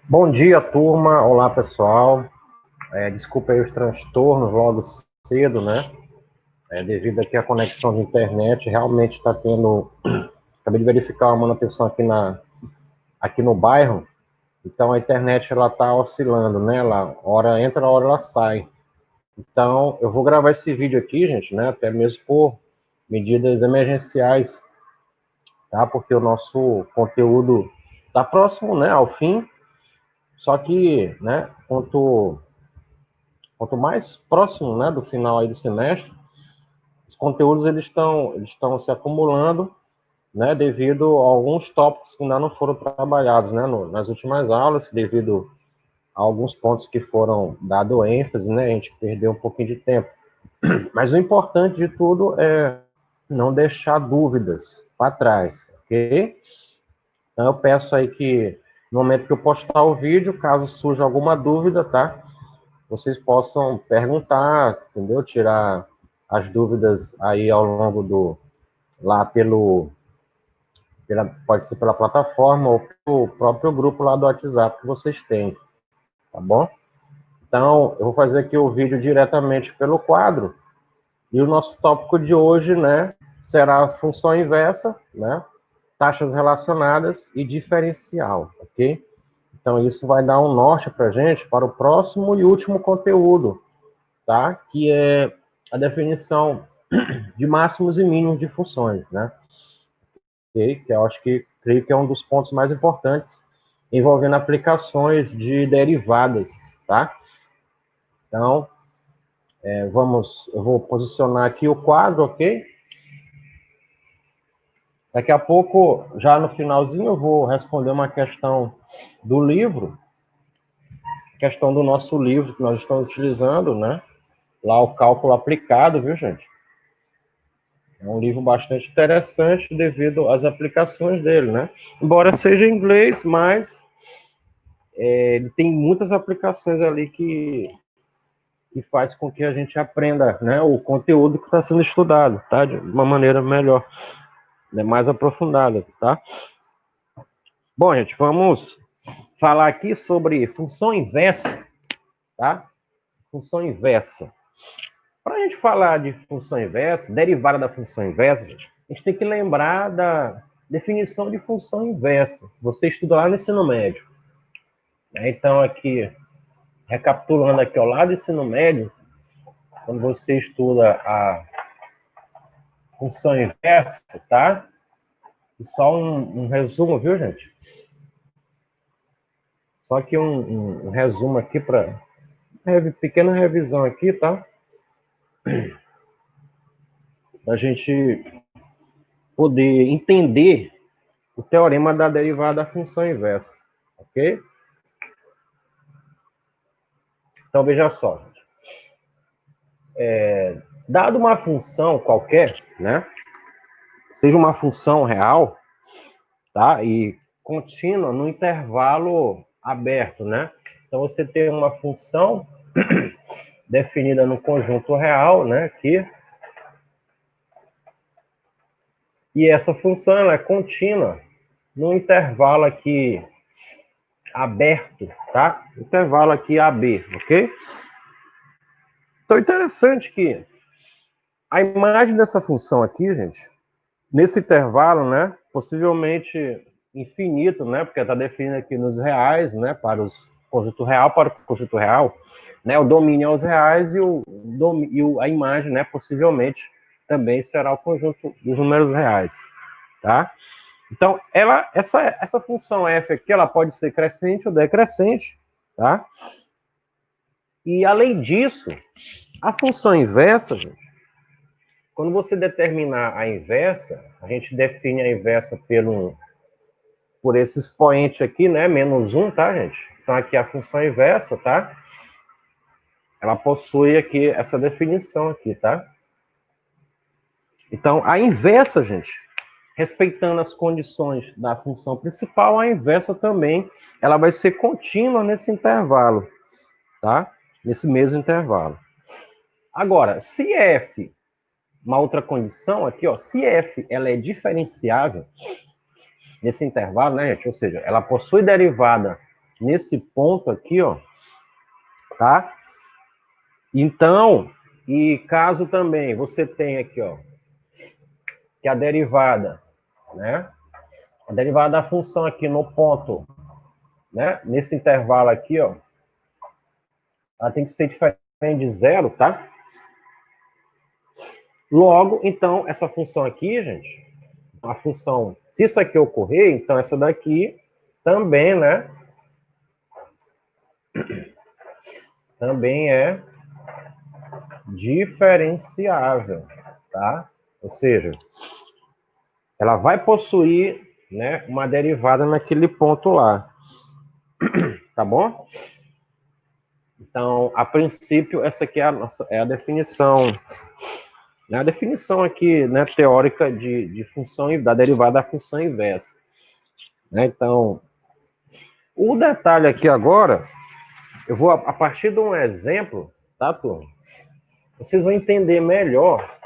Bom dia, turma. Olá, pessoal. Desculpa aí os transtornos logo cedo, né? Devido aqui à conexão de internet, realmente está tendo. Acabei de verificar uma manutenção aqui no bairro, então a internet ela está oscilando, né? Ela, hora entra, hora ela sai. Então, eu vou gravar esse vídeo aqui, gente, né? Até mesmo por medidas emergenciais, tá? Porque o nosso conteúdo está próximo, né, ao fim. Só que, né, quanto mais próximo, né, do final aí do semestre, os conteúdos eles estão se acumulando, né, devido a alguns tópicos que ainda não foram trabalhados, né, nas últimas aulas, devido a alguns pontos que foram dado ênfase, né, a gente perdeu um pouquinho de tempo. Mas o importante de tudo é não deixar dúvidas para trás, ok? Então eu peço aí que no momento que eu postar o vídeo, caso surja alguma dúvida, tá? Vocês possam perguntar, entendeu? Tirar as dúvidas aí ao longo lá pode ser pela plataforma ou pelo próprio grupo lá do WhatsApp que vocês têm, tá bom? Então, eu vou fazer aqui o vídeo diretamente pelo quadro e o nosso tópico de hoje, né, será a função inversa, né, taxas relacionadas e diferencial, ok? Então, isso vai dar um norte para a gente para o próximo e último conteúdo, tá? Que é a definição de máximos e mínimos de funções, né? Que eu acho que creio que é um dos pontos mais importantes envolvendo aplicações de derivadas, tá? Então, eu vou posicionar aqui o quadro, ok? Daqui a pouco, já no finalzinho, eu vou responder uma questão do livro, questão do nosso livro que nós estamos utilizando, né? Lá o cálculo aplicado, viu, gente? É um livro bastante interessante devido às aplicações dele, né? Embora seja em inglês, mas ele tem muitas aplicações ali que faz com que a gente aprenda, né, o conteúdo que está sendo estudado, tá? De uma maneira melhor, né, mais aprofundada, tá? Bom, gente, vamos falar aqui sobre função inversa, tá? Função inversa. Para a gente falar de função inversa, derivada da função inversa, a gente tem que lembrar da definição de função inversa. Você estuda lá no ensino médio. Então, aqui, recapitulando aqui ao lado do ensino médio, quando você estuda a função inversa, tá? E só um resumo, viu, gente? Só que um resumo aqui para pequena revisão aqui, tá? A gente poder entender o teorema da derivada da função inversa, ok? Então, veja só. Dado uma função qualquer, né? Seja uma função real, tá? E contínua no intervalo aberto, né? Então, você tem uma função definida no conjunto real, né? Aqui. E essa função ela é contínua no intervalo aqui aberto, tá? Intervalo aqui AB, ok? Então, interessante que a imagem dessa função aqui, gente, nesse intervalo, né, possivelmente infinito, né, porque está definido aqui nos reais, né, para os conjunto real, né, o domínio é os reais a imagem, né, possivelmente também será o conjunto dos números reais, tá? Então, essa função f aqui, ela pode ser crescente ou decrescente, tá? E além disso, a função inversa, gente, quando você determinar a inversa, a gente define a inversa por esse expoente aqui, né? -1, tá, gente? Então, aqui a função inversa, tá? Ela possui aqui essa definição aqui, tá? Então, a inversa, gente, respeitando as condições da função principal, a inversa também, ela vai ser contínua nesse intervalo, tá? Nesse mesmo intervalo. Agora, se f, uma outra condição aqui, ó, se f ela é diferenciável nesse intervalo, né, gente? Ou seja, ela possui derivada nesse ponto aqui, ó, tá? Então, e caso também você tenha aqui, ó, que a derivada, né? A derivada da função aqui no ponto, né? Nesse intervalo aqui, ó, ela tem que ser diferente de zero, tá? Logo, então, essa função aqui, gente, a função, se isso aqui ocorrer, então essa daqui também, né? Também é diferenciável, tá? Ou seja, ela vai possuir, né, uma derivada naquele ponto lá, tá bom? Então, a princípio, essa aqui é a definição, né, a definição aqui, né, teórica de função da derivada da função inversa. Né? Então, o detalhe aqui agora, eu vou a partir de um exemplo, tá, turma? Vocês vão entender melhor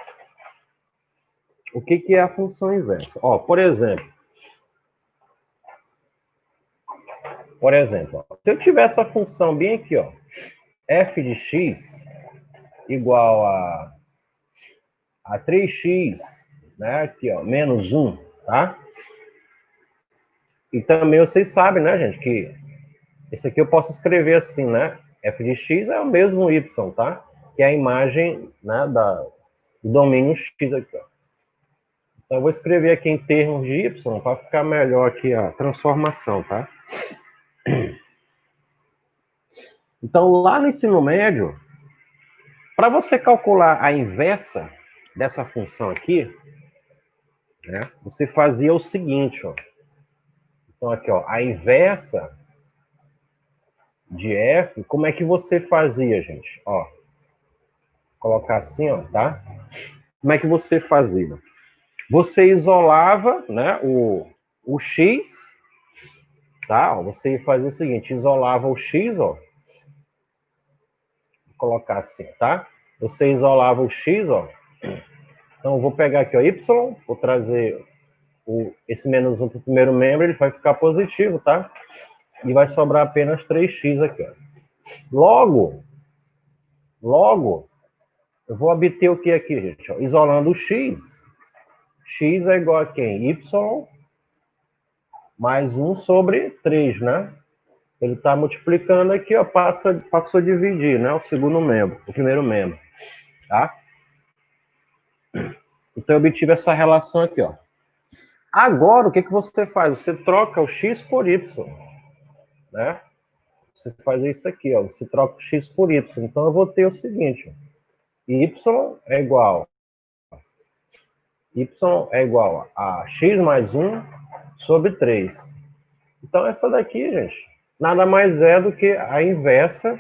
o que é a função inversa. Ó, por exemplo, ó, se eu tiver essa função bem aqui, ó, f de x igual a 3x, né, aqui, ó, menos 1, tá? E também vocês sabem, né, gente, que esse aqui eu posso escrever assim, né? F de x é o mesmo y, tá? Que é a imagem, né, do domínio x aqui, ó. Então eu vou escrever aqui em termos de y para ficar melhor aqui a transformação, tá? Então lá no ensino médio, para você calcular a inversa dessa função aqui, né, você fazia o seguinte, ó. Então aqui, ó, a inversa de f, como é que você fazia, gente? Ó, colocar assim, ó, tá? Como é que você fazia? Você isolava, né, o x, tá? Ó, você fazia o seguinte, isolava o x, ó, vou colocar assim, tá? Você isolava o x, ó. Então eu vou pegar aqui o y, vou trazer esse menos 1 para o primeiro membro, ele vai ficar positivo, tá? E vai sobrar apenas 3x aqui, ó. Logo, eu vou obter o que aqui, gente? Ó, isolando o x. X é igual a quem? Y mais 1 sobre 3, né? Ele está multiplicando aqui, ó, passou a dividir, né? O segundo membro, o primeiro membro, tá? Então eu obtive essa relação aqui, ó. Agora, o que você faz? Você troca o x por y, né? Você faz isso aqui, ó. Você troca o x por y. Então eu vou ter o seguinte, ó. Y é igual a x mais 1 sobre 3. Então, essa daqui, gente, nada mais é do que a inversa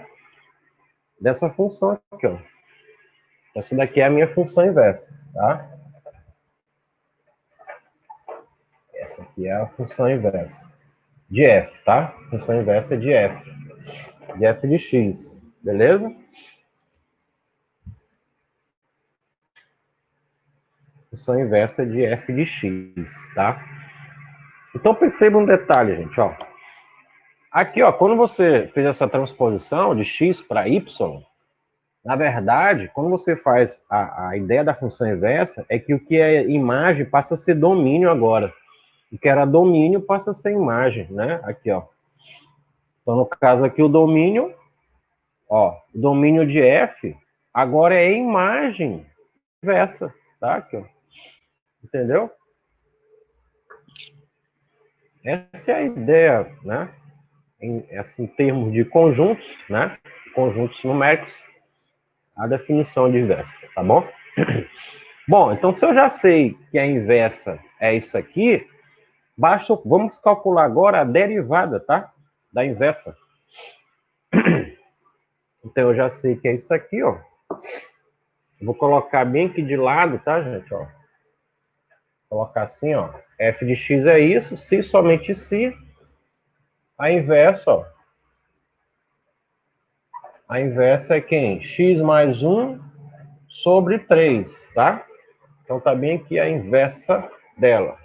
dessa função aqui, ó. Essa daqui é a minha função inversa, tá? Essa aqui é a função inversa de f, tá? Função inversa de f de x, beleza? Função inversa de f de x, tá? Então, perceba um detalhe, gente, ó. Aqui, ó, quando você fez essa transposição de x para y, na verdade, quando você faz a ideia da função inversa, é que o que é imagem passa a ser domínio agora. O que era domínio passa a ser imagem, né? Aqui, ó. Então, no caso aqui, o domínio, ó, o domínio de f agora é imagem inversa, tá? Aqui, ó. Entendeu? Essa é a ideia, né? Em termos de conjuntos, né? Conjuntos numéricos, a definição de inversa, tá bom? Bom, então se eu já sei que a inversa é isso aqui, vamos calcular agora a derivada, tá? Da inversa. Então eu já sei que é isso aqui, ó. Vou colocar bem aqui de lado, tá, gente? Ó. Colocar assim, ó. F de x é isso, se somente se. A inversa, ó. A inversa é quem? X mais 1 sobre 3, tá? Então tá bem aqui a inversa dela.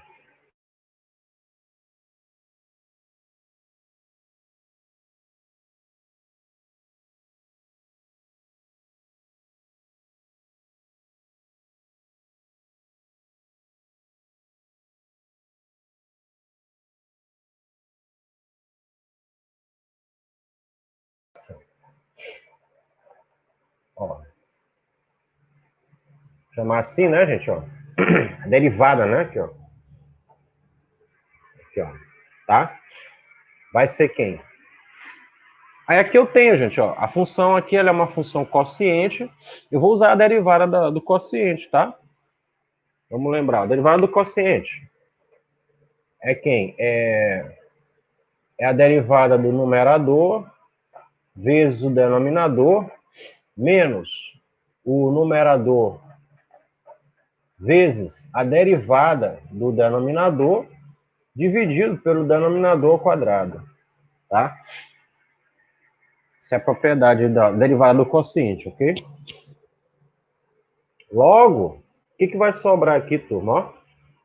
Ó, chamar assim, né, gente, ó. A derivada, né, aqui, ó. Aqui, ó. Tá? Vai ser quem? Aí aqui eu tenho, gente, ó. A função aqui, ela é uma função quociente. Eu vou usar a derivada do quociente, tá? Vamos lembrar, a derivada do quociente é quem? É a derivada do numerador vezes o denominador menos o numerador vezes a derivada do denominador dividido pelo denominador ao quadrado, tá? Essa é a propriedade da derivada do quociente, ok? Logo, o que vai sobrar aqui, turma? Ó,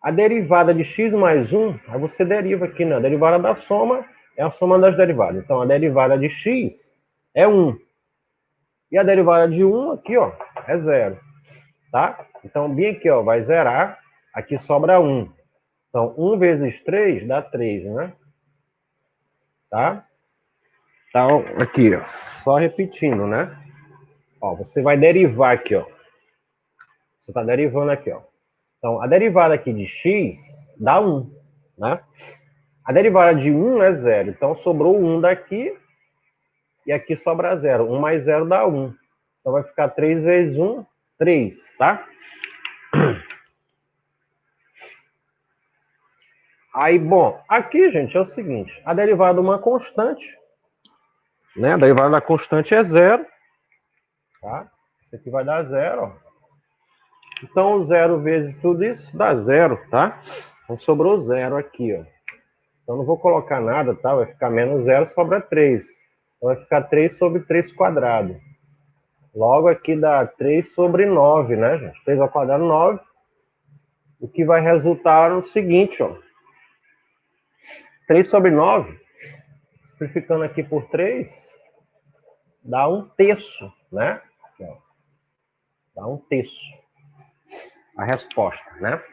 a derivada de x mais 1, aí você deriva aqui, né? A derivada da soma é a soma das derivadas. Então, a derivada de x é 1. E a derivada de 1 aqui, ó, é 0. Tá? Então, bem aqui, ó, vai zerar. Aqui sobra 1. Então, 1 vezes 3 dá 3, né? Tá? Então, aqui, ó, só repetindo, né? Ó, você vai derivar aqui, ó. Você está derivando aqui, ó. Então, a derivada aqui de x dá 1, né? A derivada de 1 é 0. Então, sobrou 1 daqui e aqui sobra 0. 1 mais 0 dá 1. Então, vai ficar 3 vezes 1, 3, tá? Aí, bom, aqui, gente, é o seguinte. A derivada de uma constante, né? A derivada da constante é 0, tá? Isso aqui vai dar 0, ó. Então, 0 vezes tudo isso dá 0, tá? Então, sobrou 0 aqui, ó. Então, não vou colocar nada, tá? Vai ficar menos 0, sobra 3. Então, vai ficar 3 sobre 3 quadrado. Logo, aqui dá 3 sobre 9, né, gente? 3 ao quadrado, 9. O que vai resultar no seguinte, ó. 3 sobre 9, simplificando aqui por 3, dá 1/3, né? Aqui, ó. Dá 1/3. A resposta, né?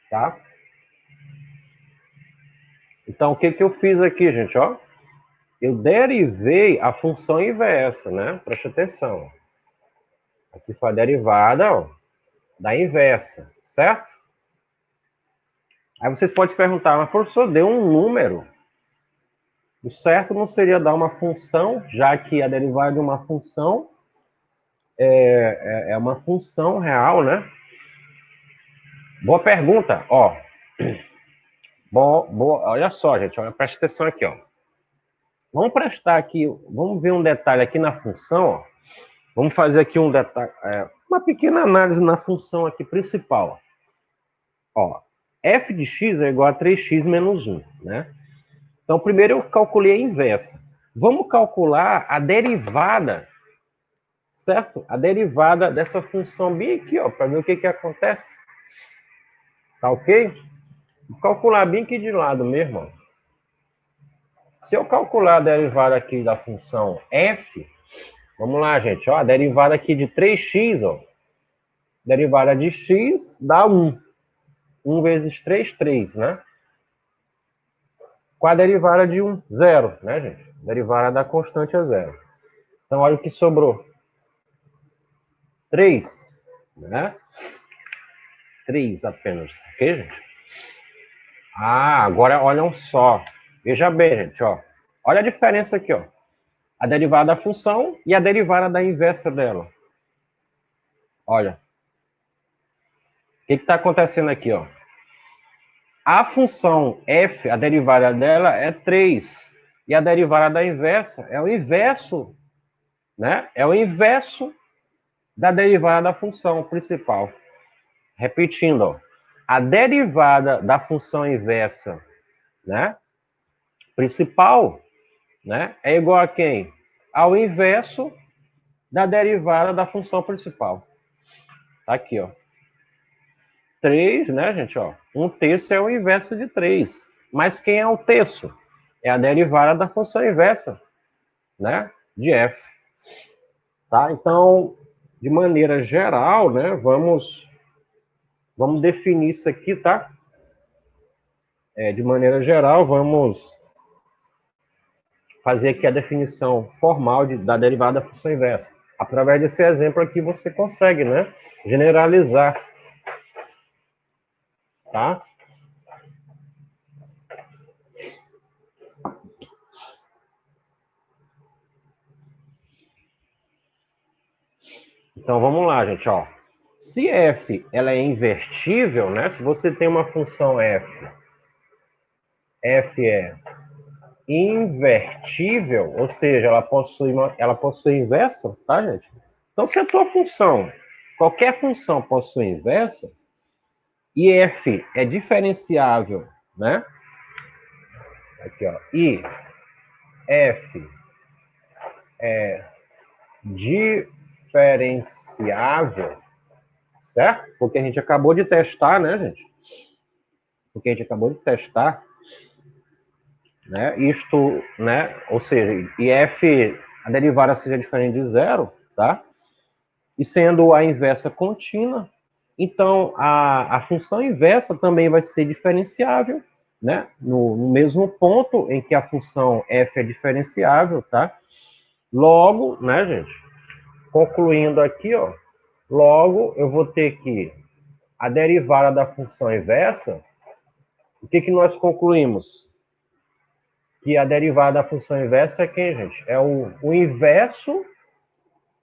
Tá? Então, o que eu fiz aqui, gente, ó? Eu derivei a função inversa, né? Preste atenção. Aqui foi a derivada, ó, da inversa, certo? Aí vocês podem perguntar, mas professor, deu um número. O certo não seria dar uma função, já que a derivada de uma função é uma função real, né? Boa pergunta, ó. Boa, olha só, gente, olha, presta atenção aqui, ó. Vamos prestar aqui, vamos ver um detalhe aqui na função, ó. Vamos fazer aqui um detalhe, uma pequena análise na função aqui principal. Ó, f de x é igual a 3x menos 1, né? Então, primeiro eu calculei a inversa. Vamos calcular a derivada, certo? A derivada dessa função bem aqui, ó, para ver o que acontece. Tá ok? Vou calcular bem aqui de lado mesmo, ó. Se eu calcular a derivada aqui da função f, vamos lá, gente, ó, a derivada aqui de 3x, ó. Derivada de x dá 1. 1 vezes 3, 3, né? Com a derivada de 1, 0, né, gente? A derivada da constante é 0. Então, olha o que sobrou. 3, né? 3 apenas, ok, gente? Ah, agora olham só. Veja bem, gente, ó. Olha a diferença aqui, ó. A derivada da função e a derivada da inversa dela. Olha. O que está acontecendo aqui, ó? A função f, a derivada dela é 3. E a derivada da inversa é o inverso, né? É o inverso da derivada da função principal. Repetindo, ó. A derivada da função inversa, né? Principal, né? É igual a quem? Ao inverso da derivada da função principal. Tá aqui, ó. 3, né, gente, ó. 1/3 é o inverso de 3. Mas quem é o terço? É a derivada da função inversa, né, de f. Tá? Então, de maneira geral, né, vamos definir isso aqui, tá? De maneira geral, vamos fazer aqui a definição formal da derivada da função inversa. Através desse exemplo aqui você consegue, né, generalizar, tá? Então vamos lá, gente, ó. Se f ela é invertível, né? Se você tem uma função f é invertível, ou seja, ela possui inversa, tá, gente? Então, se a tua função, qualquer função possui inversa, e f é diferenciável, né? Aqui, ó, e f é diferenciável, certo? Porque a gente acabou de testar, né, gente? Porque a gente acabou de testar, né? Isto, né? Ou seja, e f, a derivada seja diferente de zero, tá? E sendo a inversa contínua, então a função inversa também vai ser diferenciável, né? No mesmo ponto em que a função f é diferenciável, tá? Logo, né, gente? Concluindo aqui, ó, logo eu vou ter que a derivada da função inversa, o que nós concluímos? Que a derivada da função inversa é quem, gente? É o inverso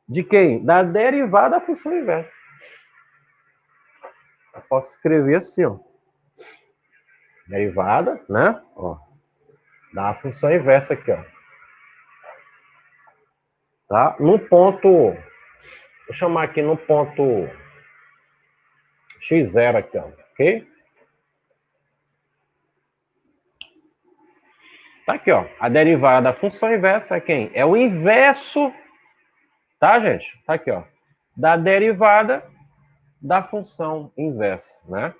de quem? Da derivada da função inversa. Eu posso escrever assim, ó. Derivada, né? Ó, da função inversa aqui, ó. Tá? No ponto, vou chamar aqui no ponto x0 aqui, ó, ok? Tá aqui, ó. A derivada da função inversa é quem? É o inverso, tá, gente? Tá aqui, ó. Da derivada da função inversa, né?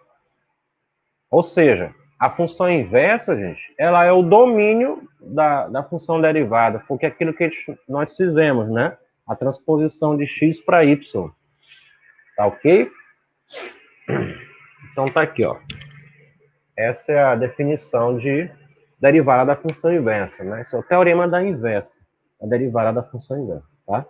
Ou seja, a função inversa, gente, ela é o domínio da função derivada, porque é aquilo que nós fizemos, né? A transposição de x para y. Tá ok? Então tá aqui, ó. Essa é a definição de derivada da função inversa, né? Esse é o teorema da inversa, a derivada da função inversa, tá?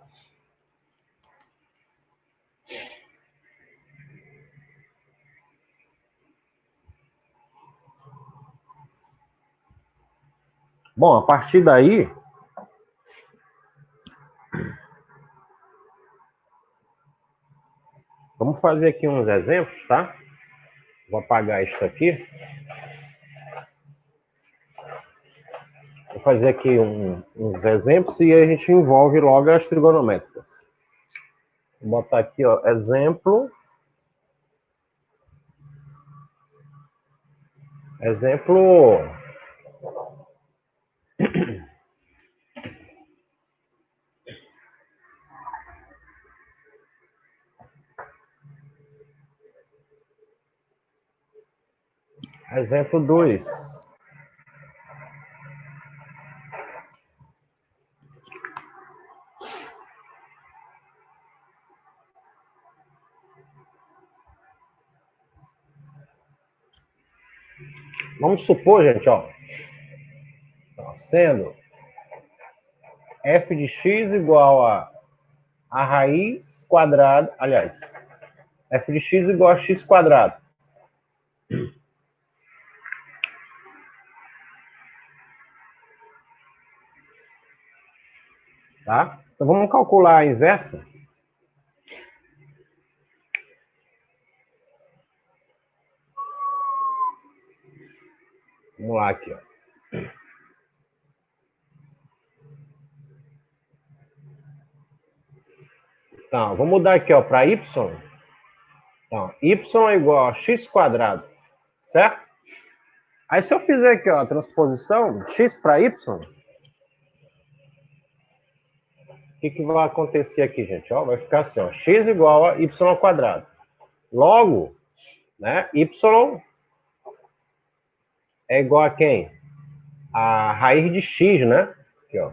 Bom, a partir daí, vamos fazer aqui uns exemplos, tá? Vou apagar isso aqui. Vou fazer aqui uns exemplos e a gente envolve logo as trigonométricas. Vou botar aqui, ó, exemplo. Exemplo. Exemplo 2. Vamos supor, gente, ó, sendo f de x igual a raiz quadrada, aliás, f de x igual a x quadrado. Tá? Então vamos calcular a inversa. Vamos lá aqui, ó. Então, vamos mudar aqui, ó, para y. Então, y é igual a x quadrado, certo? Aí se eu fizer aqui, ó, a transposição x para y, o que vai acontecer aqui, gente? Ó, vai ficar assim, ó, x igual a y ao quadrado. Logo, né, y é igual a quem? A raiz de x, né? Aqui, ó.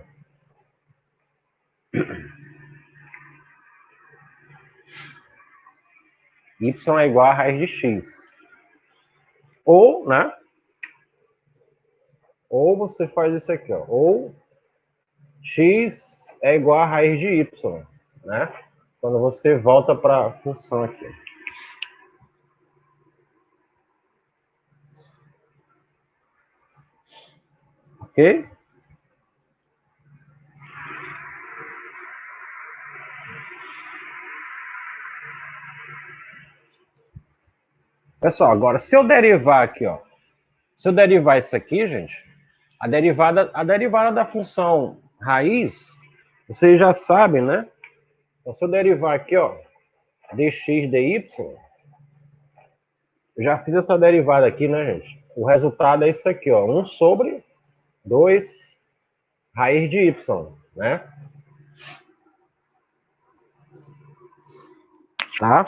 Y é igual a raiz de x. Ou, né? Ou você faz isso aqui, ó. Ou x é igual a raiz de y, né? Quando você volta para a função aqui. Ok? Pessoal, agora, se eu derivar aqui, ó, se eu derivar isso aqui, gente, a derivada da função raiz, vocês já sabem, né? Então, se eu derivar aqui, ó, dx dy, eu já fiz essa derivada aqui, né, gente? O resultado é isso aqui, ó, 1 sobre 2 raiz de y, né? Tá?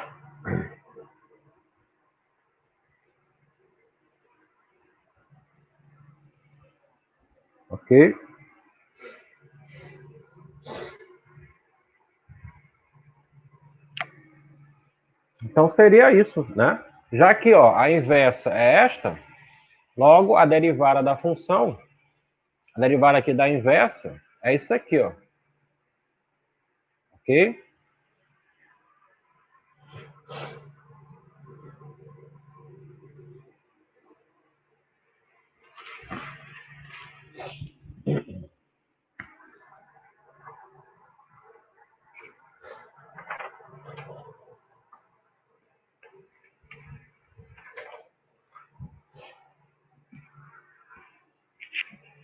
Ok? Então seria isso, né? Já que, ó, a inversa é esta, logo a derivada da função, a derivada aqui da inversa é isso aqui, ó. Ok?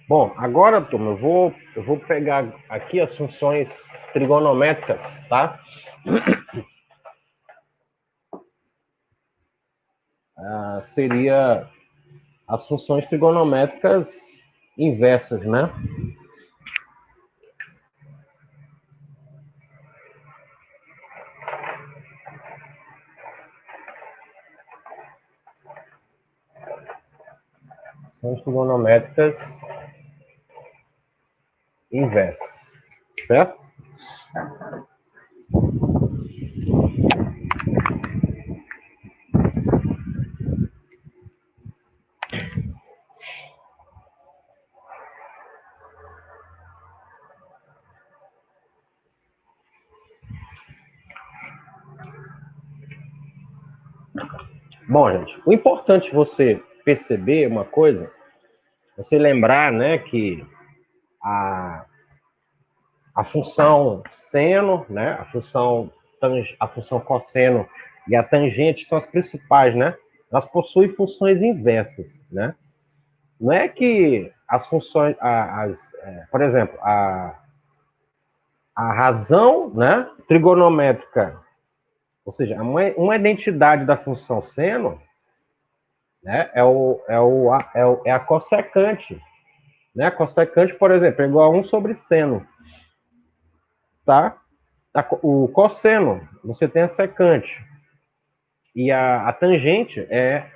Bom, agora, turma, eu vou pegar aqui as funções trigonométricas, tá? Seria as funções trigonométricas inversas, né? Funções trigonométricas inversas, certo? Bom, gente, o importante você perceber uma coisa, você lembrar, né, que a função seno, né, a função cosseno e a tangente são as principais, né? Elas possuem funções inversas, né? Não é que as funções, por exemplo, a razão, né, trigonométrica, ou seja, uma identidade da função seno, né, é a cossecante, né? A cossecante, por exemplo, é igual a 1 sobre seno, tá? O cosseno, você tem a secante. E a tangente é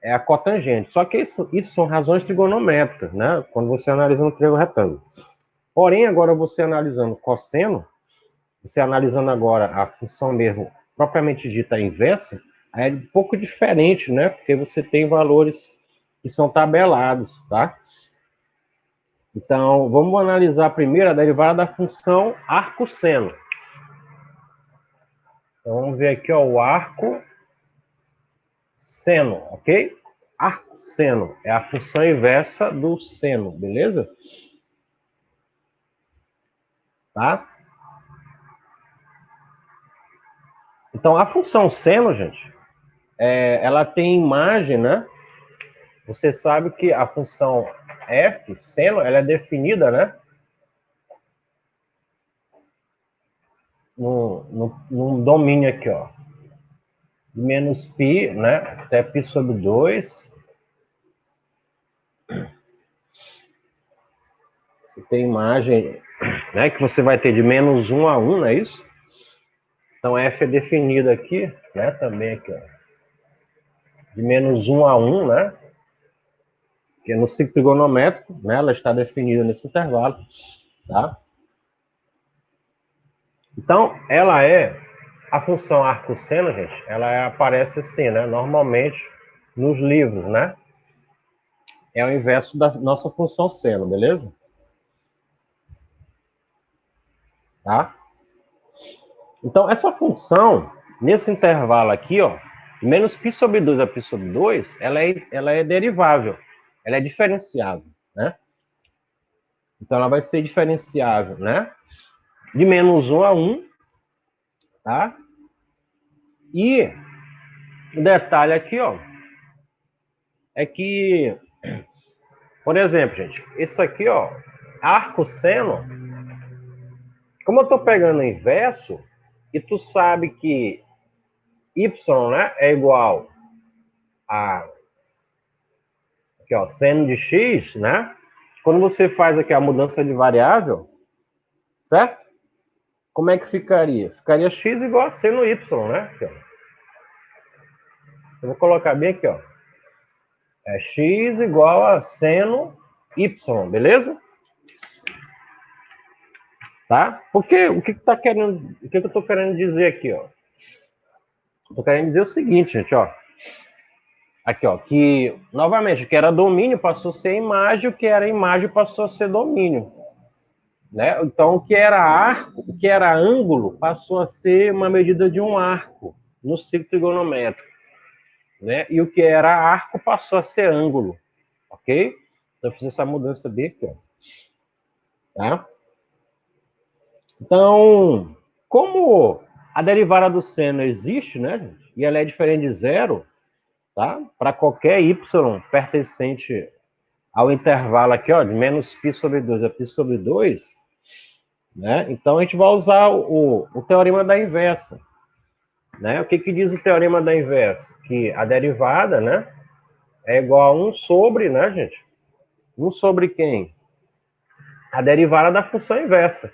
a cotangente. Só que isso são razões trigonométricas, né? Quando você analisa no triângulo retângulo. Porém, agora você analisando cosseno, você analisando agora a função mesmo propriamente dita inversa, é um pouco diferente, né? Porque você tem valores que são tabelados, tá? Então, vamos analisar primeiro a derivada da função arco-seno. Então, vamos ver aqui, ó, o arco-seno, ok? Arco-seno é a função inversa do seno, beleza? Tá? Então, a função seno, gente, ela tem imagem, né? Você sabe que a função f, seno, ela é definida, né? Num domínio aqui, ó. De menos π, né? Até π sobre 2. Você tem imagem, né? Que você vai ter de menos 1 a 1, não é isso? Então, f é definida aqui, né? Também aqui, ó. De menos 1 a 1, né? Que é no ciclo trigonométrico, né? Ela está definida nesse intervalo, tá? Então, ela é a função arco-seno, gente, aparece assim, né? Normalmente nos livros, né? É o inverso da nossa função seno, beleza? tá? Então, essa função, nesse intervalo aqui, ó, menos π sobre 2 a π sobre 2, ela é derivável, ela é diferenciável, né? Então, ela vai ser diferenciável, né? De menos 1 a 1, tá? E o detalhe aqui, ó, é que, por exemplo, gente, isso aqui, ó, arco seno, como eu tô pegando o inverso, e tu sabe que y, né, é igual a, aqui, ó, seno de x, né? Quando você faz aqui a mudança de variável, certo? Como é que ficaria? Ficaria x igual a seno y, né? Aqui, ó. Eu vou colocar bem aqui, ó. É x igual a seno y, beleza? Tá? Porque o que tá querendo, o que eu tô querendo dizer aqui, ó? Tô querendo dizer o seguinte, gente, ó. Aqui, ó, que novamente o que era domínio passou a ser imagem, o que era imagem passou a ser domínio, né? Então o que era arco, o que era ângulo passou a ser uma medida de um arco no ciclo trigonométrico, né? E o que era arco passou a ser ângulo, ok? Então eu fiz essa mudança bem aqui, ó. Tá? Então, como a derivada do seno existe, né, gente? E ela é diferente de zero, tá? Para qualquer y pertencente ao intervalo aqui, ó, de menos π sobre 2 a π sobre 2, né? Então a gente vai usar o teorema da inversa, né? O que diz o teorema da inversa? Que a derivada, né, é igual a 1 sobre, né, gente? 1 sobre quem? A derivada da função inversa,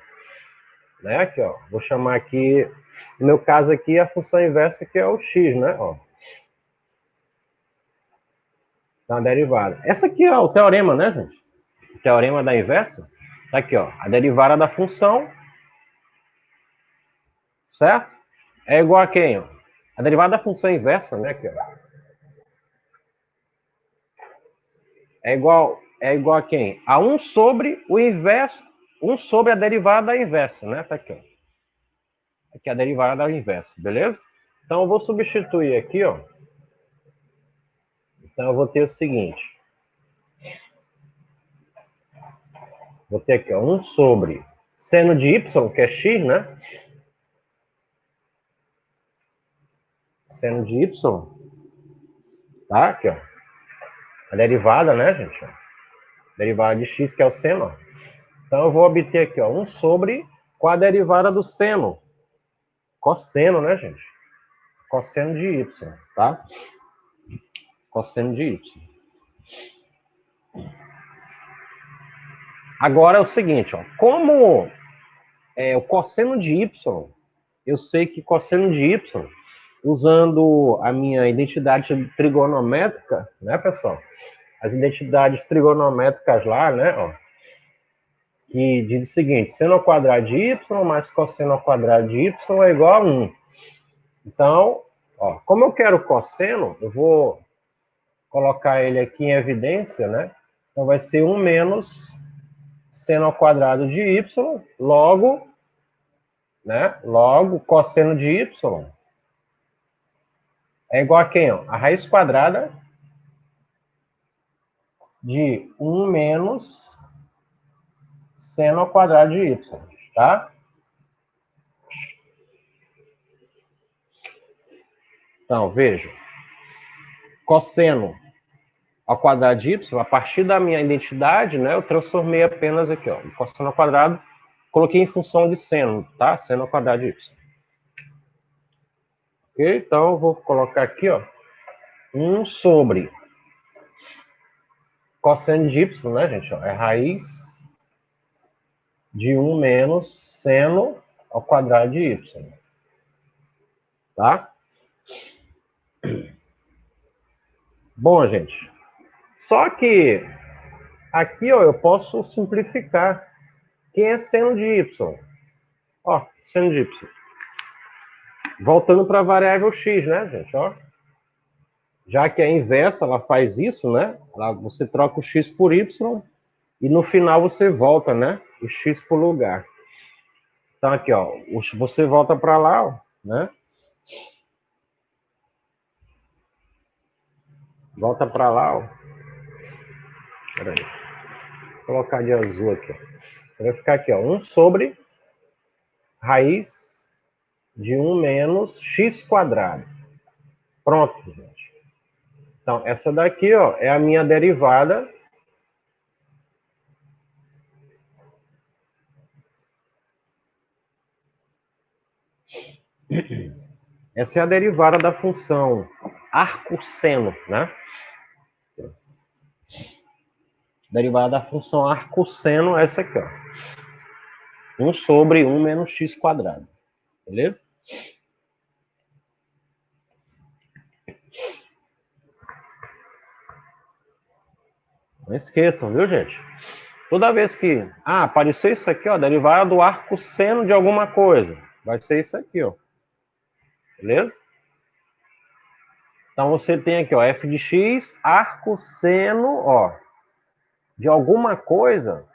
né? Aqui, ó, vou chamar aqui, no meu caso aqui, a função inversa que é o x, né? Ó. Então, a derivada. Essa aqui é o teorema, né, gente? O teorema da inversa. Tá aqui, ó. A derivada da função, certo? É igual a quem, ó? A derivada da função inversa, né, aqui, ó. É igual a quem? A 1 sobre o inverso, 1 sobre a derivada da inversa, né? Tá aqui, ó. Aqui é a derivada da inversa, beleza? Então, eu vou substituir aqui, ó. Então, eu vou ter o seguinte. Vou ter aqui, ó, 1 sobre seno de y, que é x, né? Seno de y, tá? Aqui, ó. A derivada, né, gente? Derivada de x, que é o seno, ó. Então, eu vou obter aqui, ó, 1 sobre com a derivada do seno. Cosseno, né, gente? Cosseno de y, tá? Cosseno de y. Agora é o seguinte, ó. Como o cosseno de y, eu sei que cosseno de y, usando a minha identidade trigonométrica, né, pessoal? As identidades trigonométricas lá, né, ó, que diz o seguinte, seno ao quadrado de y mais cosseno ao quadrado de y é igual a 1. Então, ó, como eu quero cosseno, eu vou colocar ele aqui em evidência, né? Então vai ser 1 menos seno ao quadrado de y, logo, né? Logo, cosseno de y é igual a quem? Ó? A raiz quadrada de 1 menos seno ao quadrado de y, tá? Então, veja. Cosseno ao quadrado de y, a partir da minha identidade, né, eu transformei apenas aqui, ó, cosseno ao quadrado, coloquei em função de seno, tá? Seno ao quadrado de y. Ok? Então, eu vou colocar aqui, ó, 1 sobre cosseno de y, né, gente? Ó, é raiz de 1 menos seno ao quadrado de y. Tá? Bom, gente, só que aqui, ó, eu posso simplificar. Quem é seno de y? Ó, seno de y. Voltando para a variável x, né, gente? Ó. Já que a inversa, ela faz isso, né? Você troca o x por y e no final você volta, né? O x para o lugar. Então, aqui, ó, você volta para lá, ó, né? Volta para lá, ó. Peraí. Vou colocar de azul aqui, ó. Vai ficar aqui, ó, 1 sobre raiz de 1 menos x quadrado. Pronto, gente. Então, essa daqui, ó, é a minha derivada. Essa é a derivada da função arcosseno, né? Derivada da função arcosseno é essa aqui, ó. 1 sobre 1 menos x quadrado. Beleza? Não esqueçam, viu, gente? Toda vez que apareceu isso aqui, ó, derivada do arcosseno de alguma coisa, vai ser isso aqui, ó. Beleza? Então você tem aqui, ó, f de x, arcosseno, ó, de alguma coisa.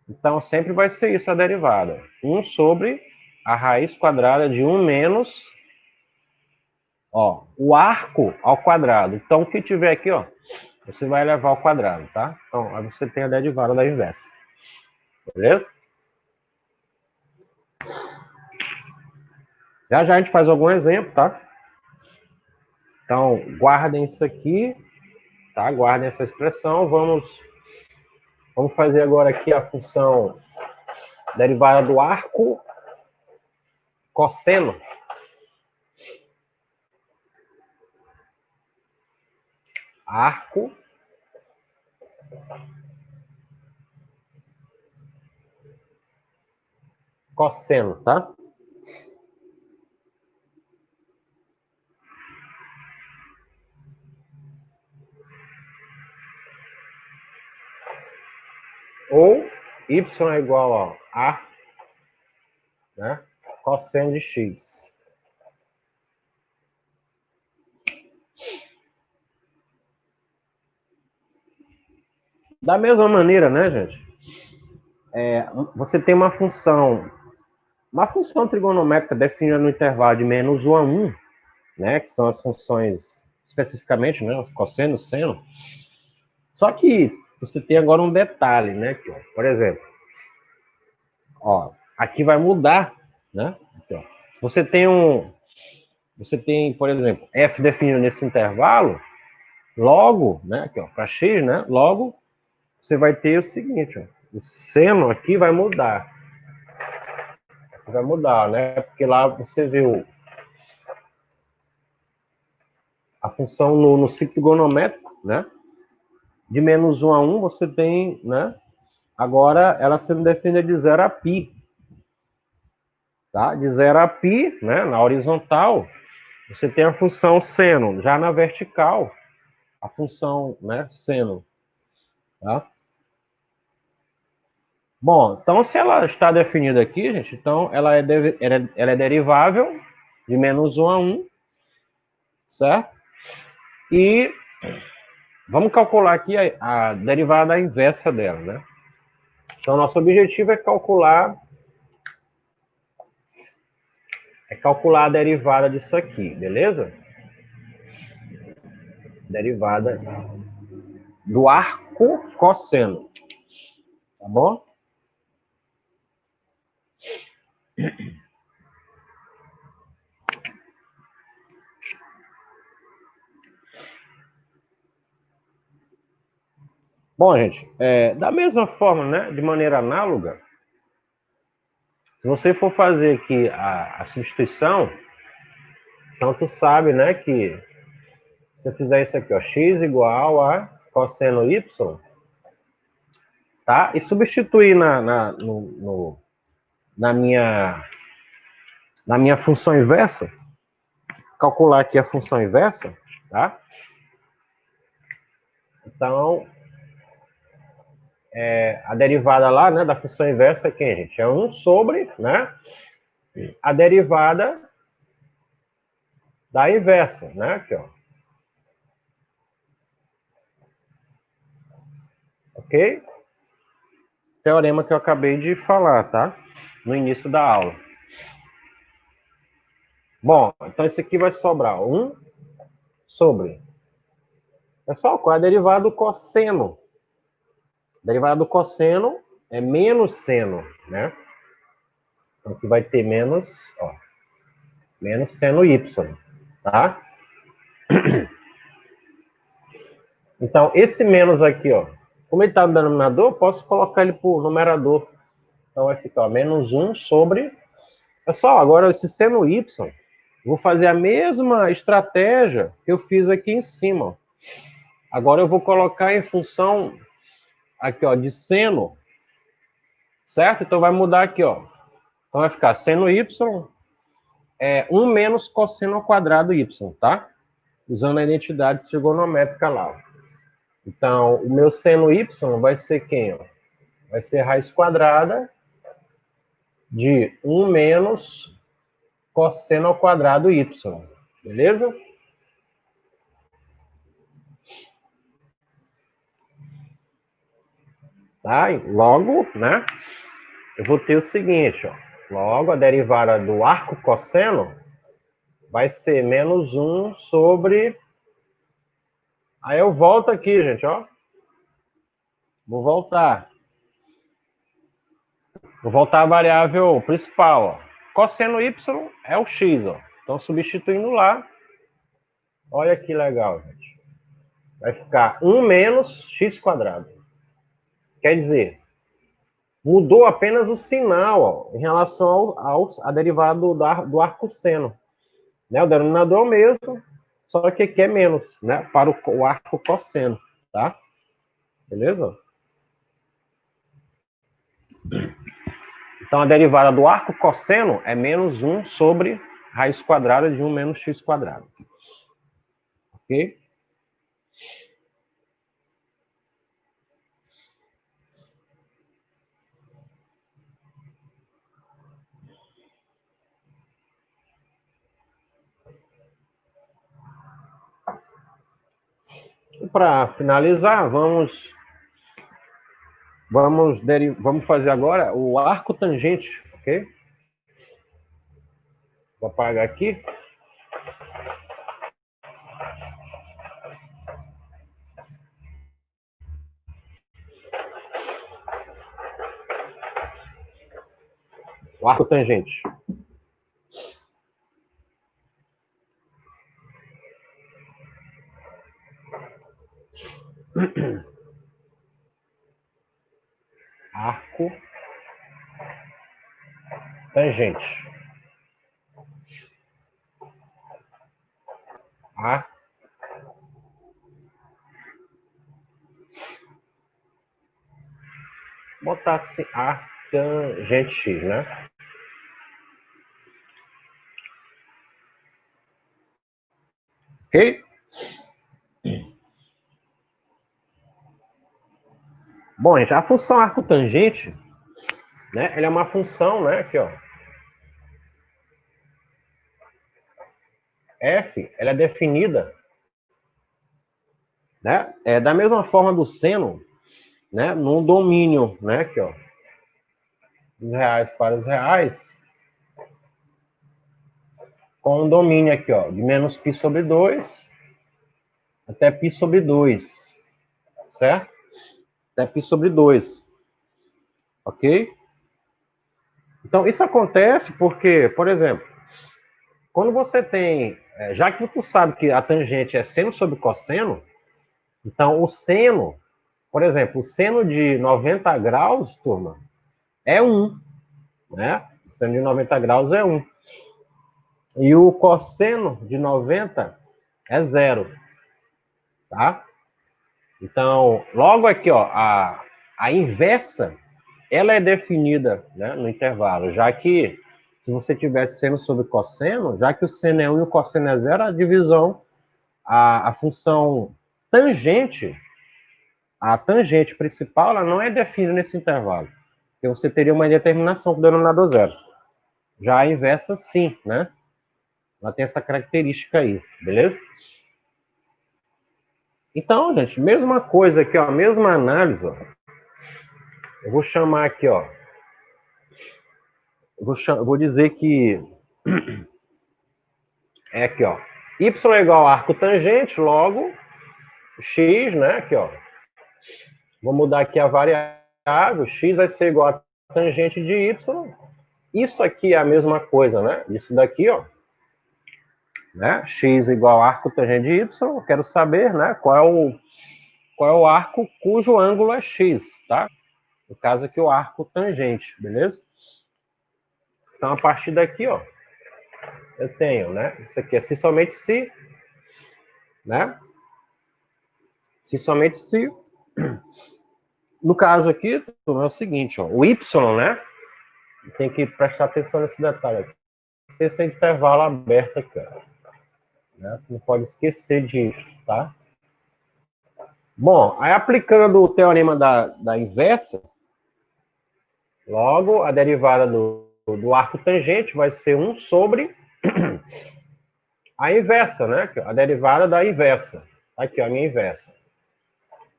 Então sempre vai ser isso a derivada. 1 sobre a raiz quadrada de 1 menos, ó, o arco ao quadrado. Então o que tiver aqui, ó, você vai levar ao quadrado, tá? Então aí você tem a derivada da inversa. Beleza? Já já a gente faz algum exemplo, tá? Então, guardem isso aqui, tá? Guardem essa expressão. Vamos fazer agora aqui a função derivada do arco cosseno. Arco cosseno, tá? Ou y é igual a, né, cosseno de x. Da mesma maneira, né, gente? Você tem uma função trigonométrica definida no intervalo de menos 1 a 1, né, que são as funções, especificamente, né, os cosseno, seno. Só que você tem agora um detalhe, né, aqui, ó. Por exemplo, ó, aqui vai mudar, né? Aqui, ó. Você tem, por exemplo, f definido nesse intervalo, logo, né, aqui, ó, para x, né? Logo você vai ter o seguinte, ó, o seno aqui vai mudar. Vai mudar, né? Porque lá você vê a função no ciclo trigonométrico, né? De menos 1 a 1, você tem, né? Agora ela sendo definida de 0 a π. Tá? De 0 a π, né? Na horizontal, você tem a função seno. Já na vertical, a função, né? Seno. Tá? Bom, então se ela está definida aqui, gente, então ela é derivável de menos 1 a 1, certo? E vamos calcular aqui a derivada inversa dela, né? Então, nosso objetivo é calcular a derivada disso aqui, beleza? Derivada do arco cosseno, tá bom? Bom, gente, da mesma forma, né, de maneira análoga, se você for fazer aqui a substituição, então tu sabe, né, que se eu fizer isso aqui, ó, x igual a cosseno y, tá? E substituir na minha função inversa, calcular aqui a função inversa, tá? Então, a derivada lá, né, da função inversa é quem, gente? É 1 sobre, né, a derivada da inversa, né, aqui, ó. Ok? Teorema que eu acabei de falar, tá? No início da aula. Bom, então isso aqui vai sobrar 1 sobre... Pessoal, qual é a derivada do cosseno? A derivada do cosseno é menos seno, né? Então aqui vai ter menos, ó, menos seno y, tá? Então, esse menos aqui, ó, como ele está no denominador, posso colocar ele para o numerador. Então vai ficar ó, menos 1 sobre... Pessoal, agora esse seno y, vou fazer a mesma estratégia que eu fiz aqui em cima. Agora eu vou colocar em função aqui, ó, de seno, certo? Então vai mudar aqui, ó. Então vai ficar seno y é 1 menos cosseno ao quadrado y, tá? Usando a identidade trigonométrica lá. Então, o meu seno y vai ser quem? Ó? Vai ser raiz quadrada de 1 menos cosseno ao quadrado y. Beleza? Tá? Logo, né? Eu vou ter o seguinte, ó. Logo, a derivada do arco cosseno vai ser menos 1 sobre... Aí eu volto aqui, gente, ó. Vou voltar. Vou voltar à variável principal, ó. Cosseno y é o x, ó. Então, substituindo lá, olha que legal, gente. Vai ficar 1 menos x quadrado. Quer dizer, mudou apenas o sinal, ó, em relação à derivada do arco seno. Né? O denominador é o mesmo, só que aqui é menos, né? Para o arco cosseno, tá? Beleza? Então, a derivada do arco cosseno é menos 1 sobre raiz quadrada de 1 menos x quadrado. Ok? E para finalizar, vamos fazer agora o arco tangente, ok? Vou apagar aqui. O arco tangente. Arco tangente. A botar assim a tangente x, né? Ok? Bom, gente, a função arco tangente, né? Ela é uma função, né? Aqui, ó. F, ela é definida, né? É da mesma forma do seno, né? Num domínio, né? Aqui, ó. Dos reais para os reais, com um domínio aqui, ó, de menos π sobre 2 até π sobre 2, certo? Até π sobre 2, ok? Então, isso acontece porque, por exemplo, quando você tem, já que tu sabe que a tangente é seno sobre cosseno, então o seno, por exemplo, o seno de 90 graus, turma, é 1, né? O seno de 90 graus é 1. E o cosseno de 90 é 0, tá? Então, logo aqui, ó, a inversa, ela é definida, né, no intervalo, já que se você tivesse seno sobre cosseno, já que o seno é 1 e o cosseno é 0, a divisão, a função tangente, a tangente principal, ela não é definida nesse intervalo, porque você teria uma indeterminação com o denominador zero. Já a inversa, sim, né? Ela tem essa característica aí, beleza? Então, gente, mesma coisa aqui, ó, mesma análise, ó. Eu vou chamar aqui, ó. Eu vou dizer que É aqui, ó. Y é igual a arco tangente, logo x, né? Aqui, ó. Vou mudar aqui a variável. X vai ser igual a tangente de y. Isso aqui é a mesma coisa, né? Isso daqui, ó. Né? X igual a arco tangente de y. Eu quero saber, né? Qual é o arco cujo ângulo é x, tá? No caso aqui, o arco tangente, beleza? Então, a partir daqui, ó, eu tenho, né? Isso aqui é se somente se, né? Se somente se. No caso aqui, é o seguinte, ó, o y, né? Tem que prestar atenção nesse detalhe aqui. Tem esse intervalo aberto aqui, ó, né? Não pode esquecer disso, tá? Bom, aí aplicando o teorema da inversa, logo a derivada do arco tangente vai ser 1 sobre a inversa, né? A derivada da inversa. Aqui, ó, a minha inversa.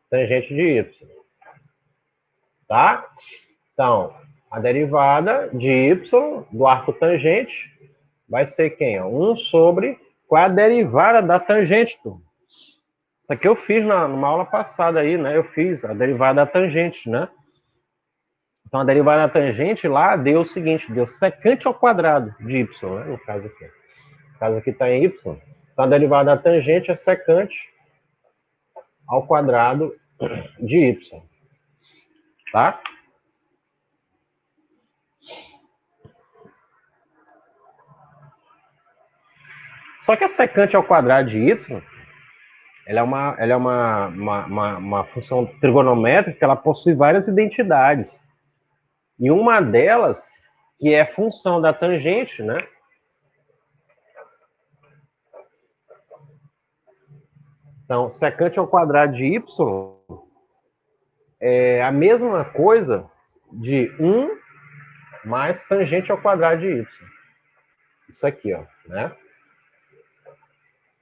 Tangente de y. Tá? Então, a derivada de y do arco tangente vai ser quem? Ó? 1 sobre... Qual é a derivada da tangente, turma? Isso aqui eu fiz numa aula passada aí, né? Eu fiz a derivada da tangente, né? Então, a derivada da tangente lá deu o seguinte, deu secante ao quadrado de y, né? No caso aqui. No caso aqui está em y. Então, a derivada da tangente é secante ao quadrado de y. Tá? Só que a secante ao quadrado de y, ela é uma função trigonométrica que ela possui várias identidades. E uma delas, que é função da tangente, né? Então, secante ao quadrado de y é a mesma coisa de 1 mais tangente ao quadrado de y. Isso aqui, ó, né?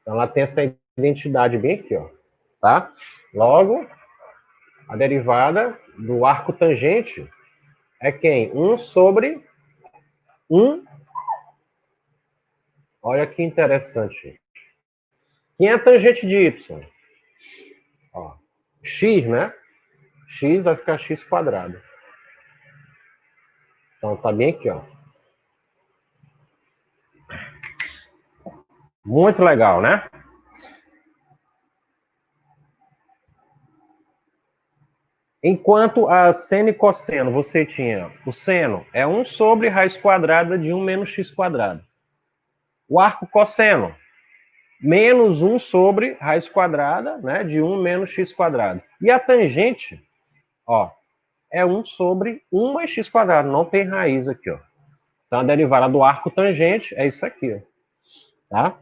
Então, ela tem essa identidade bem aqui, ó, tá? Logo, a derivada do arco tangente é quem? 1 sobre 1. Olha que interessante. Quem é a tangente de y? Ó, x, né? X vai ficar x quadrado. Então, tá bem aqui, ó. Muito legal, né? Enquanto a seno e cosseno, você tinha o seno é 1 sobre raiz quadrada de 1 menos x quadrado. O arco cosseno, menos 1 sobre raiz quadrada, né, de 1 menos x quadrado. E a tangente, ó, é 1 sobre 1 mais x quadrado, não tem raiz aqui, ó. Então, a derivada do arco tangente é isso aqui, ó, tá?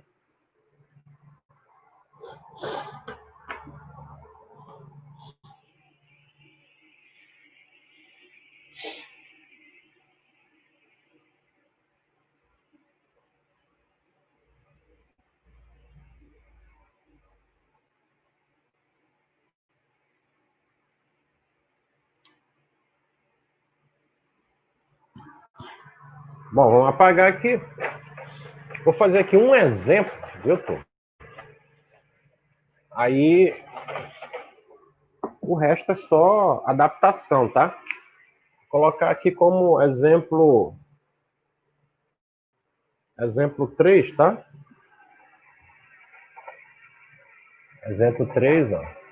Bom, vamos apagar aqui. Vou fazer aqui um exemplo, viu, Tô? Aí, o resto é só adaptação, tá? Vou colocar aqui como exemplo 3, tá? Exemplo 3, ó.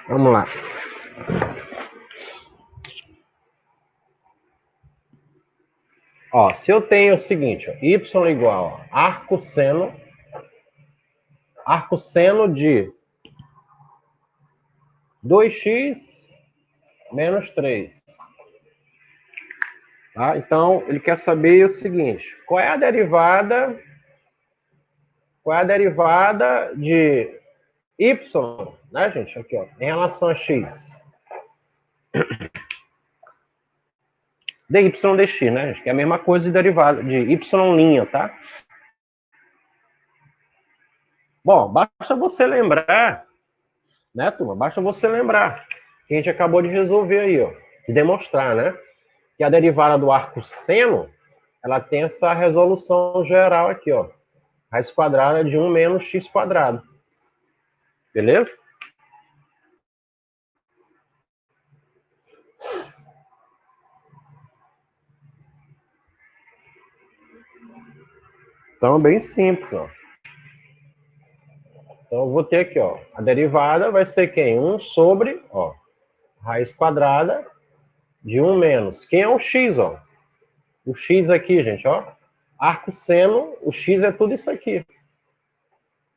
Vamos lá. Ó, se eu tenho o seguinte, ó, y igual a arco seno de 2x menos 3. Tá? Então, ele quer saber o seguinte, qual é a derivada de y, né, gente? Aqui, ó, em relação a x. dy dx, né, gente? Que é a mesma coisa de derivada de y', tá? Bom, basta você lembrar, né, turma? Basta você lembrar que a gente acabou de resolver aí, ó, de demonstrar, né? Que a derivada do arco seno, ela tem essa resolução geral aqui, ó. Raiz quadrada de 1 menos x quadrado. Beleza? Então, bem simples, ó. Então, eu vou ter aqui, ó, a derivada vai ser quem? 1 sobre, ó, raiz quadrada de 1 menos. Quem é o x, ó? O x aqui, gente, ó. Arco seno, o x é tudo isso aqui.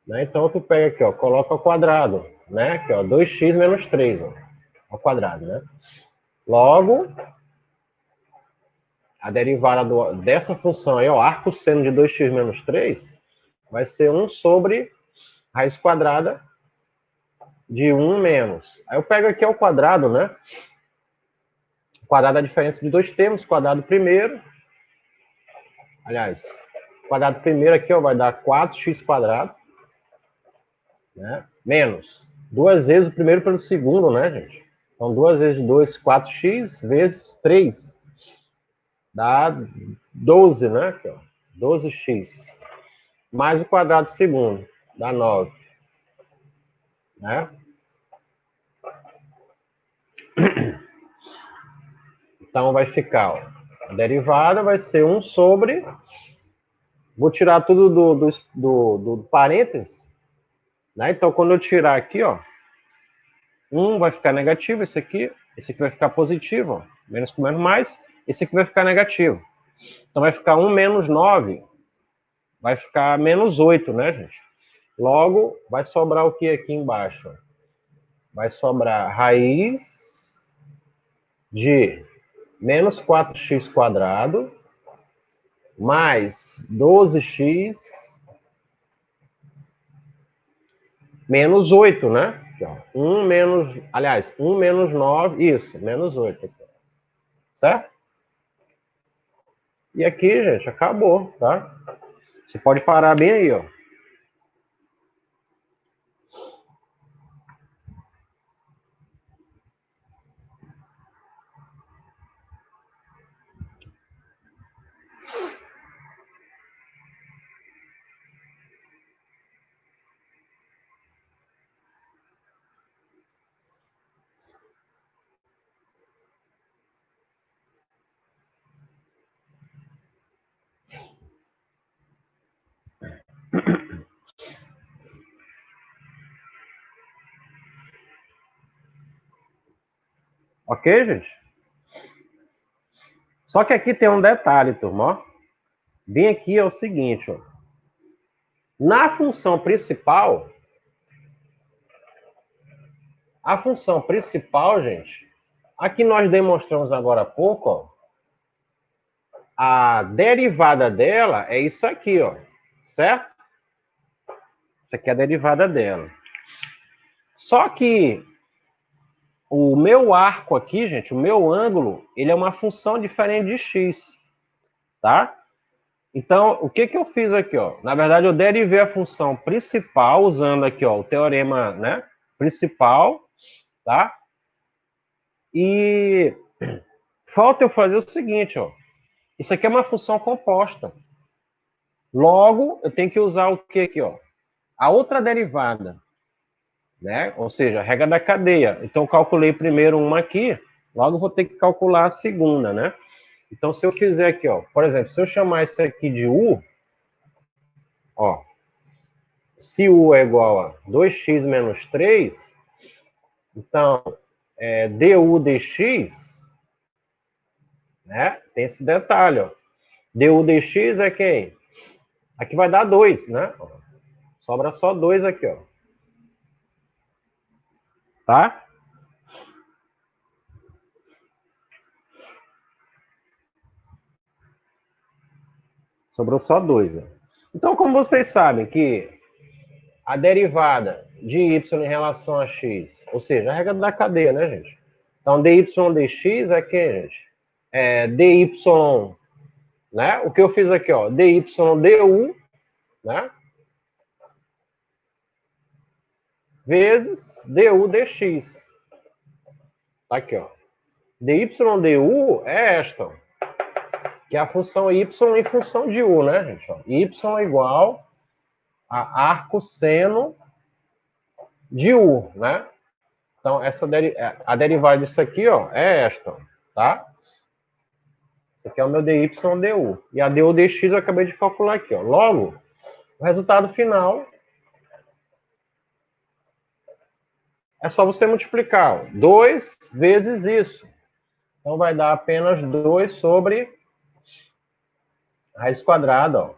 Né? Então, tu pega aqui, ó, coloca ao quadrado, né? Aqui, ó, 2x menos 3, ó, ao quadrado, né? Logo, a derivada dessa função aí, ó, arco seno de 2x menos 3, vai ser 1 sobre raiz quadrada de 1 menos. Aí eu pego aqui ao quadrado, né? O quadrado é a diferença de dois termos, quadrado primeiro. Aliás, quadrado primeiro aqui, ó, vai dar 4x quadrado, né? Menos duas vezes o primeiro pelo segundo, né, gente? Então, 2 vezes 2, 4x, vezes 3. Dá 12, né? Aqui, ó, 12x. Mais o quadrado segundo, dá 9. Né? Então, vai ficar, ó, a derivada vai ser 1 sobre... Vou tirar tudo do parênteses, né? Então, quando eu tirar aqui, ó, 1 vai ficar negativo, esse aqui vai ficar positivo, ó, menos com menos mais, esse aqui vai ficar negativo. Então, vai ficar 1 menos 9, vai ficar menos 8, né, gente? Logo, vai sobrar o que aqui embaixo? Vai sobrar raiz de menos 4x quadrado mais 12x menos 8, né? Aqui, ó. 1 menos, aliás, 1 menos 9, isso, menos 8. Certo? E aqui, gente, acabou, tá? Você pode parar bem aí, ó. Ok, gente? Só que aqui tem um detalhe, turma, ó. Bem aqui é o seguinte, ó. Na função principal, gente, aqui nós demonstramos agora há pouco, ó, a derivada dela é isso aqui, ó, certo? Isso aqui é a derivada dela. Só que o meu arco aqui, gente, o meu ângulo, ele é uma função diferente de x, tá? Então, o que que eu fiz aqui, ó? Na verdade, eu derivei a função principal usando aqui, ó, o teorema, né, principal, tá? E falta eu fazer o seguinte, ó. Isso aqui é uma função composta. Logo, eu tenho que usar o que aqui, ó? A outra derivada, né? Ou seja, a regra da cadeia. Então, eu calculei primeiro uma aqui, logo vou ter que calcular a segunda, né? Então, se eu fizer aqui, ó, por exemplo, se eu chamar isso aqui de U, ó, se U é igual a 2x menos 3, então, du dx, né, tem esse detalhe, ó. du dx é quem? Aqui vai dar 2, né? Sobra só 2 aqui, ó. Tá? Sobrou só 2. Então, como vocês sabem que a derivada de y em relação a x, ou seja, a regra da cadeia, né, gente? Então, dy dx é quem, gente? É dy, né? O que eu fiz aqui, ó, dy du, né? Vezes du dx. Tá aqui, ó. dy du é esta, ó, que é a função y em função de u, né, gente? Ó, y é igual a arco seno de u, né? Então, a derivada disso aqui, ó, é esta, tá? Isso aqui é o meu dy du. E a du dx eu acabei de calcular aqui, ó. Logo, o resultado final é só você multiplicar, ó, 2 vezes isso. Então, vai dar apenas 2 sobre raiz quadrada, ó,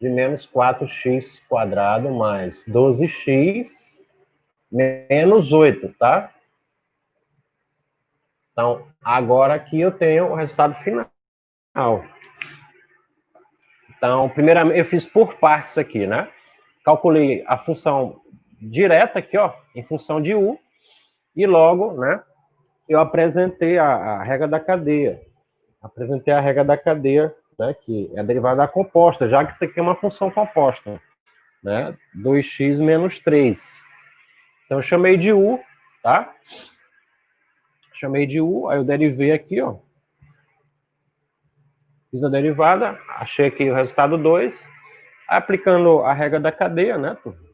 de menos 4x quadrado mais 12x menos 8, tá? Então, agora aqui eu tenho o resultado final. Então, primeiramente, eu fiz por partes aqui, né? Calculei a função direta aqui, ó, em função de u, e logo, né, eu apresentei a regra da cadeia. Apresentei a regra da cadeia, né, que é a derivada da composta, já que isso aqui é uma função composta, né? 2x menos 3. Então, eu chamei de u, tá? Chamei de u, aí eu derivei aqui, ó. Fiz a derivada, achei aqui o resultado 2, aplicando a regra da cadeia, né, turma?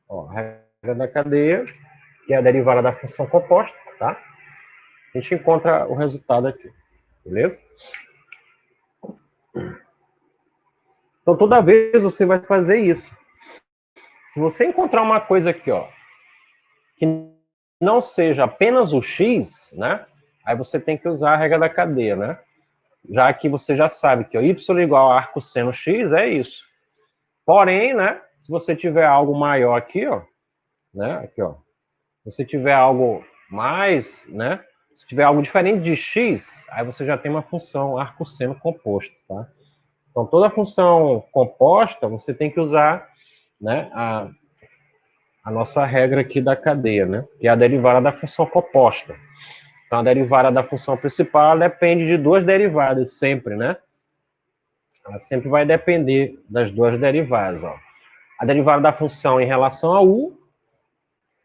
Ó, a regra da cadeia, que é a derivada da função composta, tá? A gente encontra o resultado aqui, beleza? Então, toda vez você vai fazer isso. Se você encontrar uma coisa aqui, ó, que não seja apenas o x, né? Aí você tem que usar a regra da cadeia, né? Já que você já sabe que o y igual a arco seno x é isso. Porém, né? Se você tiver algo maior aqui, ó, né? Aqui, ó. Se você tiver algo mais, né? Se tiver algo diferente de x, aí você já tem uma função arco seno composto, tá? Então, toda função composta, você tem que usar, né, a nossa regra aqui da cadeia, né? Que é a derivada da função composta. Então, a derivada da função principal depende de duas derivadas, sempre, né? Ela sempre vai depender das duas derivadas, ó. A derivada da função em relação a u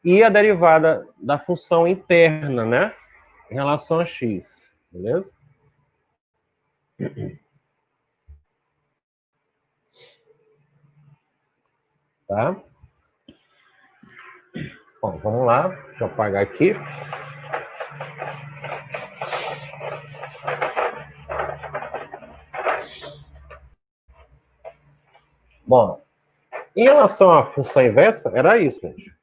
e a derivada da função interna, né? Em relação a x, beleza? Tá? Bom, vamos lá. Deixa eu apagar aqui. Bom, em relação à função inversa, era isso, gente.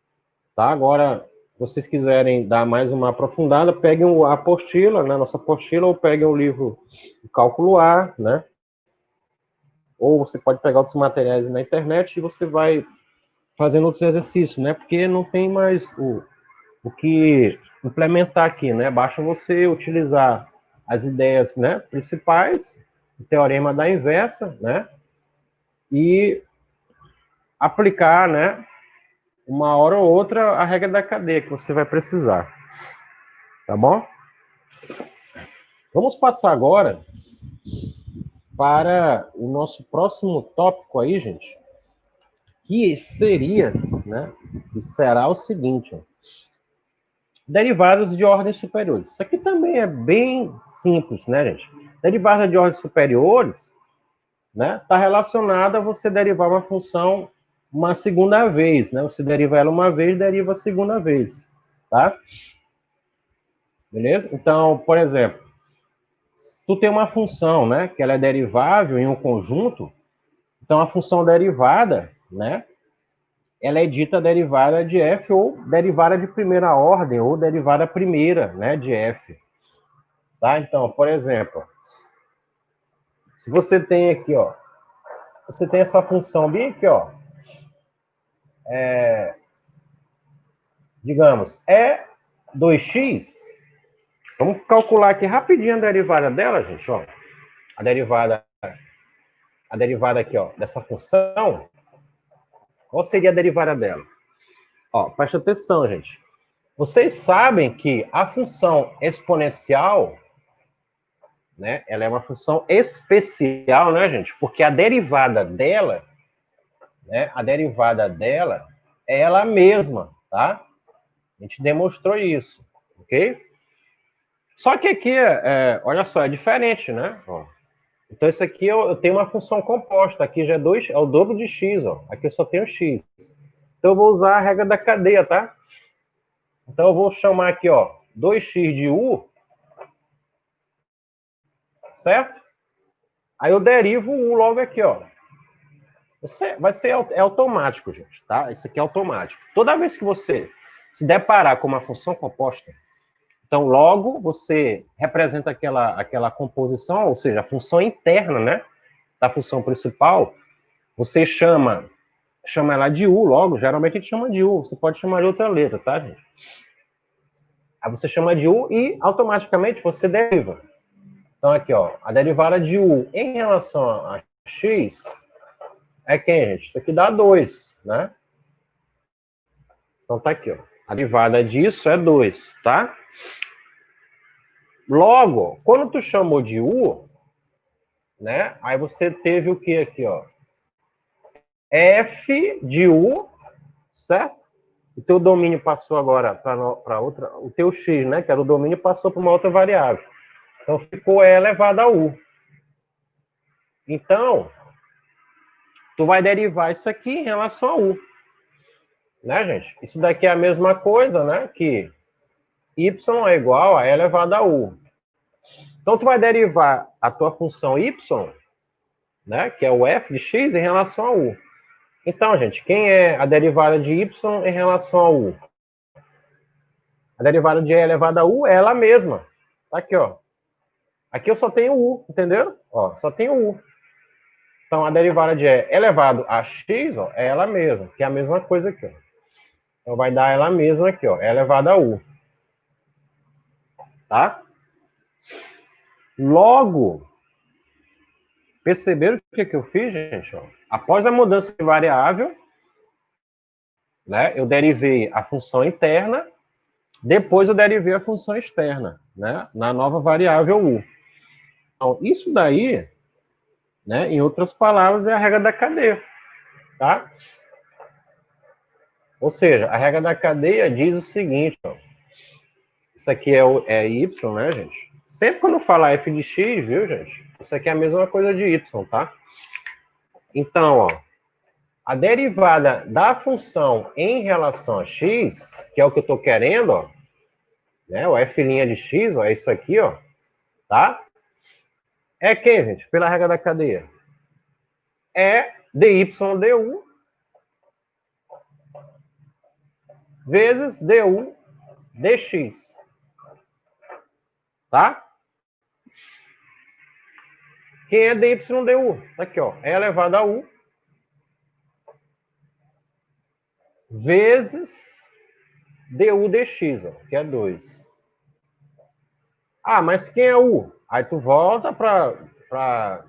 Tá? Agora, se vocês quiserem dar mais uma aprofundada, peguem a apostila, né? Nossa apostila, ou peguem o livro Cálculo A, né? Ou você pode pegar outros materiais na internet e você vai fazendo outros exercícios, né? Porque não tem mais o que implementar aqui, né? Basta você utilizar as ideias, né, principais, o teorema da inversa, né? E aplicar, né, uma hora ou outra a regra da cadeia que você vai precisar. Tá bom? Vamos passar agora para o nosso próximo tópico aí, gente, que seria, né, que será o seguinte, ó, derivadas de ordens superiores. Isso aqui também é bem simples, né, gente? Derivada de ordens superiores, né, está relacionada a você derivar uma função uma segunda vez, né? Você deriva ela uma vez, deriva a segunda vez, tá? Beleza? Então, por exemplo, se tu tem uma função, né, que ela é derivável em um conjunto, então a função derivada, né, ela é dita derivada de f ou derivada de primeira ordem ou derivada primeira, né, de f. Tá? Então, por exemplo, Se você tem aqui, ó, você tem essa função bem aqui, ó, digamos, é 2x, vamos calcular aqui rapidinho a derivada dela, gente, ó. A derivada aqui, ó, dessa função, qual seria a derivada dela? Ó, presta atenção, gente. Vocês sabem que a função exponencial, né, ela é uma função especial, né, gente? Porque a derivada dela, né, é ela mesma, tá? A gente demonstrou isso, ok? Só que aqui, olha só, é diferente, né? Ó. Então, isso aqui eu tenho uma função composta. Aqui já é o dobro de x, ó. Aqui eu só tenho x. Então, eu vou usar a regra da cadeia, tá? Então, eu vou chamar aqui, ó, 2x de u, certo? Aí eu derivo o u logo aqui, ó. Vai ser automático, gente, tá? Isso aqui é automático. Toda vez que você se deparar com uma função composta, então logo você representa aquela composição, ou seja, a função interna, né, da função principal, você chama ela de u logo, geralmente a gente chama de u, você pode chamar de outra letra, tá, gente? Aí você chama de u e automaticamente você deriva. Então aqui, ó, a derivada de u em relação a x é quem, gente? Isso aqui dá 2, né? Então tá aqui, ó. A derivada disso é 2, tá? Logo, quando tu chamou de u, né? Aí você teve o que aqui, ó? F de u, certo? O teu domínio passou agora para outra, o teu x, né? Que era o domínio, passou para uma outra variável. Então ficou E elevado a u. Então, tu vai derivar isso aqui em relação a u. Né, gente? Isso daqui é a mesma coisa, né? Que y é igual a E elevado a u. Então, tu vai derivar a tua função y, né? Que é o f de x em relação a u. Então, gente, quem é a derivada de y em relação a u? A derivada de E elevado a u é ela mesma. Tá aqui, ó. Aqui eu só tenho u, entendeu? Ó, só tenho u. Então, a derivada de E elevado a x, ó, é ela mesma, que é a mesma coisa aqui, ó. Então, vai dar ela mesma aqui, ó, E elevado a u. Tá? Logo, perceberam o que eu fiz, gente? Ó? Após a mudança de variável, né, eu derivei a função interna, depois eu derivei a função externa, né, na nova variável u. Então, isso daí, né, em outras palavras, é a regra da cadeia. Tá? Ou seja, a regra da cadeia diz o seguinte, ó, isso aqui é y, né, gente? Sempre quando falar f de x, viu, gente? Isso aqui é a mesma coisa de y, tá? Então, ó, a derivada da função em relação a x, que é o que eu estou querendo, ó, né, o f' de x, ó, é isso aqui, ó, tá? É quem, gente? Pela regra da cadeia. É dy du vezes du dx. Tá? Quem é dy du? Aqui, ó. É elevado a u vezes du dx, ó, que é 2. Ah, mas quem é u? Aí tu volta para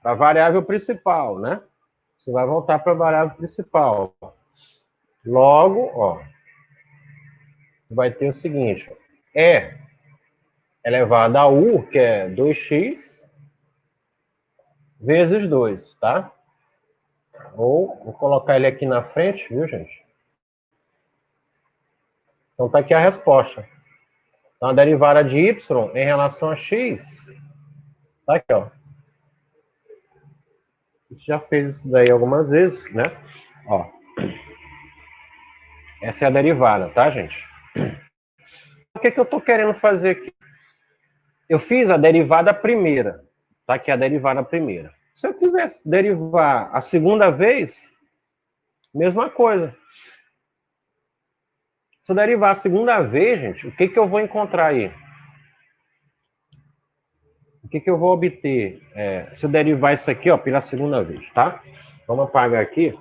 a variável principal, né? Você vai voltar para a variável principal. Logo, ó, vai ter o seguinte, ó, E elevado a u, que é 2x, vezes 2, tá? Ou, vou colocar ele aqui na frente, viu, gente? Então tá aqui a resposta. Então a derivada de y em relação a x, tá aqui, ó. A gente já fez isso daí algumas vezes, né? Ó. Essa é a derivada, tá, gente? O que eu tô querendo fazer aqui? Eu fiz a derivada primeira, tá? Aqui é a derivada primeira. Se eu quisesse derivar a segunda vez, mesma coisa. Se eu derivar a segunda vez, gente, o que eu vou encontrar aí? o que eu vou obter? Se eu derivar isso aqui, ó, pela segunda vez, tá? Vamos apagar aqui.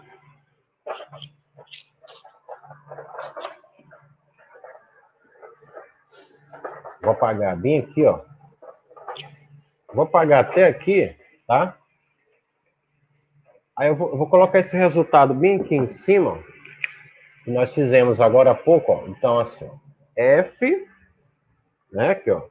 Vou apagar bem aqui, ó. Vou apagar até aqui, tá? Aí eu vou colocar esse resultado bem aqui em cima, que nós fizemos agora há pouco, ó. Então, assim, ó, F, né, aqui, ó.